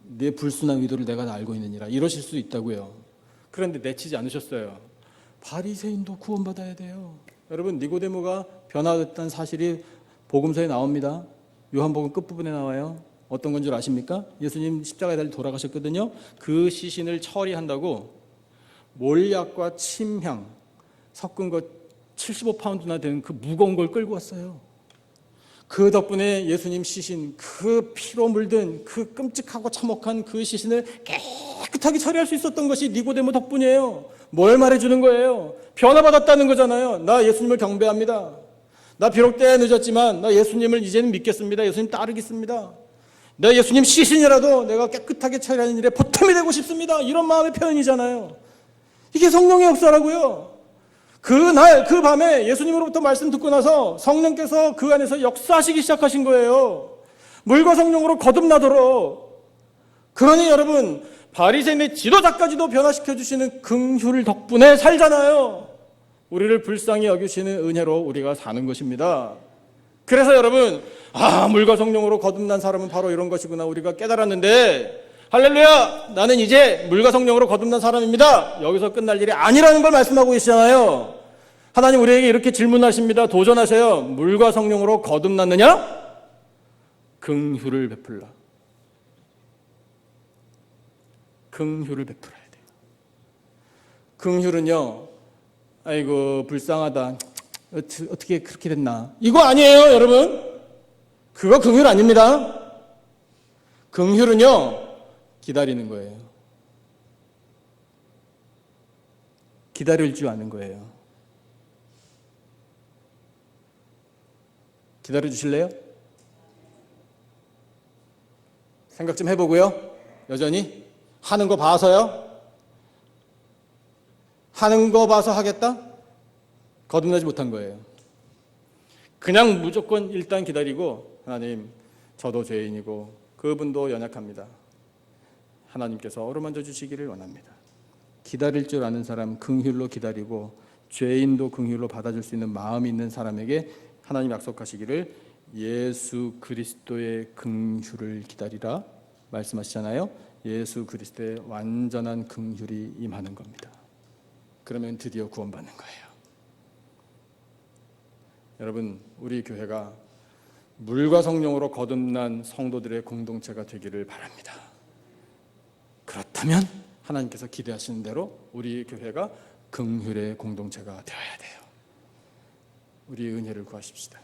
내 불순한 의도를 내가 다 알고 있느니라. 이러실 수 있다고요. 그런데 내치지 않으셨어요. 바리새인도 구원받아야 돼요. 여러분, 니고데모가 변화됐다는 사실이 복음서에 나옵니다. 요한복음 끝부분에 나와요. 어떤 건 줄 아십니까? 예수님 십자가에 달려 돌아가셨거든요. 그 시신을 처리한다고 몰약과 침향 섞은 것 75파운드나 되는 그 무거운 걸 끌고 왔어요. 그 덕분에 예수님 시신, 그 피로 물든 그 끔찍하고 참혹한 그 시신을 깨끗하게 처리할 수 있었던 것이 니고데모 덕분이에요. 뭘 말해주는 거예요? 변화받았다는 거잖아요. 나 예수님을 경배합니다. 나 비록 때에 늦었지만 나 예수님을 이제는 믿겠습니다. 예수님 따르겠습니다. 나 예수님 시신이라도 내가 깨끗하게 처리하는 일에 보탬이 되고 싶습니다. 이런 마음의 표현이잖아요. 이게 성령의 역사라고요. 그날 그 밤에 예수님으로부터 말씀 듣고 나서 성령께서 그 안에서 역사하시기 시작하신 거예요. 물과 성령으로 거듭나도록. 그러니 여러분, 바리새인의 지도자까지도 변화시켜 주시는 긍휼 덕분에 살잖아요. 우리를 불쌍히 여기시는 은혜로 우리가 사는 것입니다. 그래서 여러분, 물과 성령으로 거듭난 사람은 바로 이런 것이구나 우리가 깨달았는데, 할렐루야! 나는 이제 물과 성령으로 거듭난 사람입니다. 여기서 끝날 일이 아니라는 걸 말씀하고 계시잖아요. 하나님 우리에게 이렇게 질문하십니다. 도전하세요. 물과 성령으로 거듭났느냐? 긍휼을 베풀라. 긍휼을 베풀어야 돼요. 긍휼은요, 아이고 불쌍하다, 어떻게 그렇게 됐나, 이거 아니에요 여러분. 그거 긍휼 아닙니다. 긍휼은요, 기다리는 거예요. 기다릴 줄 아는 거예요. 기다려 주실래요? 생각 좀 해보고요. 여전히 하는 거 봐서요. 하는 거 봐서 하겠다? 거듭나지 못한 거예요. 그냥 무조건 일단 기다리고, 하나님 저도 죄인이고 그분도 연약합니다. 하나님께서 어루만져 주시기를 원합니다. 기다릴 줄 아는 사람, 긍휼로 기다리고 죄인도 긍휼로 받아줄 수 있는 마음이 있는 사람에게 하나님 약속하시기를 예수 그리스도의 긍휼을 기다리라 말씀하시잖아요. 예수 그리스도의 완전한 긍휼이 임하는 겁니다. 그러면 드디어 구원받는 거예요. 여러분, 우리 교회가 물과 성령으로 거듭난 성도들의 공동체가 되기를 바랍니다. 그렇다면 하나님께서 기대하시는 대로 우리 교회가 긍휼의 공동체가 되어야 돼요. 우리 은혜를 구하십시다.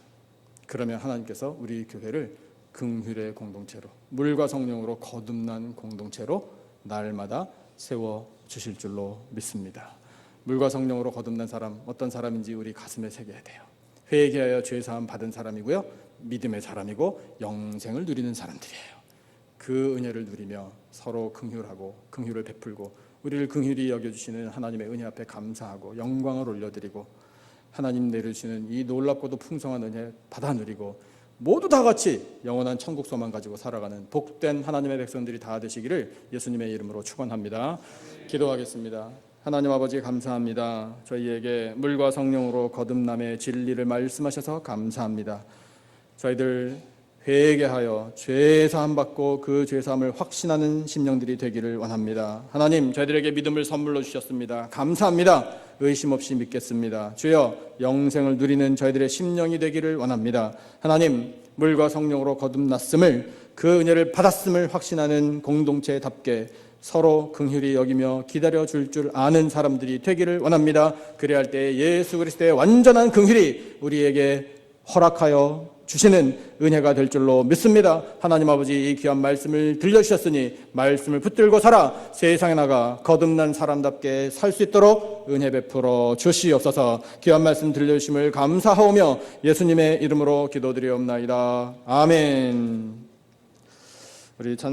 그러면 하나님께서 우리 교회를 긍휼의 공동체로, 물과 성령으로 거듭난 공동체로 날마다 세워주실 줄로 믿습니다. 물과 성령으로 거듭난 사람, 어떤 사람인지 우리 가슴에 새겨야 돼요. 회개하여 죄사함 받은 사람이고요, 믿음의 사람이고 영생을 누리는 사람들이에요. 그 은혜를 누리며 서로 긍휼하고 긍휼을 베풀고 우리를 긍휼히 여겨주시는 하나님의 은혜 앞에 감사하고 영광을 올려드리고 하나님 내려주시는 이 놀랍고도 풍성한 은혜 받아 누리고 모두 다 같이 영원한 천국 소망 가지고 살아가는 복된 하나님의 백성들이 다 되시기를 예수님의 이름으로 축원합니다. 기도하겠습니다. 하나님 아버지 감사합니다. 저희에게 물과 성령으로 거듭남의 진리를 말씀하셔서 감사합니다. 저희들 회개하여 죄사함 받고 그 죄사함을 확신하는 심령들이 되기를 원합니다. 하나님, 저희들에게 믿음을 선물로 주셨습니다. 감사합니다. 의심 없이 믿겠습니다. 주여, 영생을 누리는 저희들의 심령이 되기를 원합니다. 하나님, 물과 성령으로 거듭났음을, 그 은혜를 받았음을 확신하는 공동체답게 서로 긍휼히 여기며 기다려줄 줄 아는 사람들이 되기를 원합니다. 그래야 할 때 예수 그리스도의 완전한 긍휼이 우리에게 허락하여 주시는 은혜가 될 줄로 믿습니다. 하나님 아버지, 이 귀한 말씀을 들려주셨으니 말씀을 붙들고 살아 세상에 나가 거듭난 사람답게 살 수 있도록 은혜 베풀어 주시옵소서. 귀한 말씀 들려주심을 감사하오며 예수님의 이름으로 기도드리옵나이다. 아멘. 우리 찬송